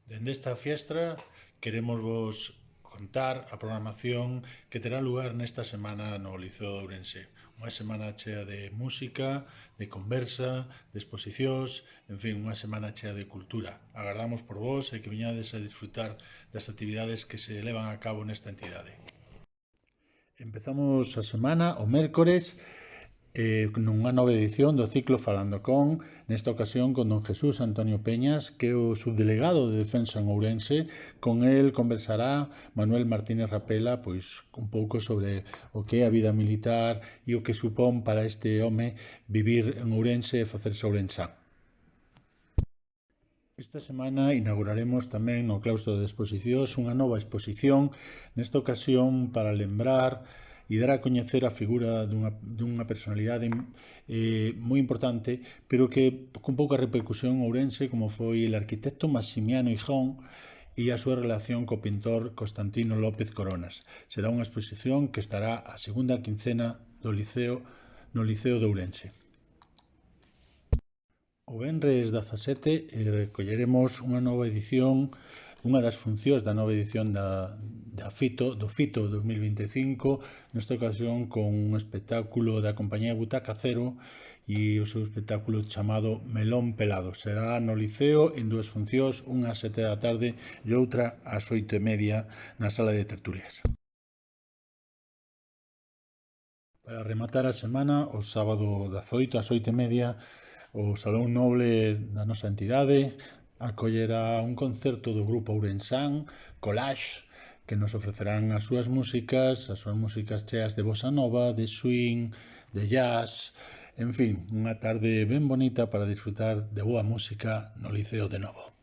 Dende esta fiestra queremos vos contar a programación que terá lugar nesta semana no Liceo de Ourense. Unha semana chea de música, de conversa, de exposicións, en fin, unha semana chea de cultura. Agardamos por vos e que viñades a disfrutar das actividades que se levan a cabo nesta entidade. Empezamos a semana o mércores nunha nova edición do ciclo Falando con, nesta ocasión con don Jesús Antonio Peñas, que é o subdelegado de Defensa en Ourense. Con el conversará Manuel Martínez Rapela, pois un pouco sobre o que é a vida militar e o que supón para este home vivir en Ourense e facerse ourensán. Esta semana inauguraremos tamén no claustro de exposicións unha nova exposición, nesta ocasión para lembrar e dar a coñecer a figura dunha personalidade moi importante, pero que con pouca repercusión en Ourense, como foi el arquitecto Maximiano Hijón e a súa relación co pintor Constantino López Coronas. Será unha exposición que estará a segunda quincena no Liceo de Ourense. O venres 17 recolleremos unha nova edición, unha das funcións da nova edición do FITO 2025, nesta ocasión con un espectáculo da compañía Butaca Cero e o seu espectáculo chamado Melón Pelado. Será no Liceo en dúas funcións, unha ás 7 da tarde e outra ás 8:30 na sala de tertulias. Para rematar a semana, o sábado 18 ás 8:30, o Salón Noble da nosa entidade acollerá un concerto do grupo ourensán Collage, que nos ofrecerán as súas músicas cheas de bossa nova, de swing, de jazz, en fin, unha tarde ben bonita para disfrutar de boa música no Liceo de novo.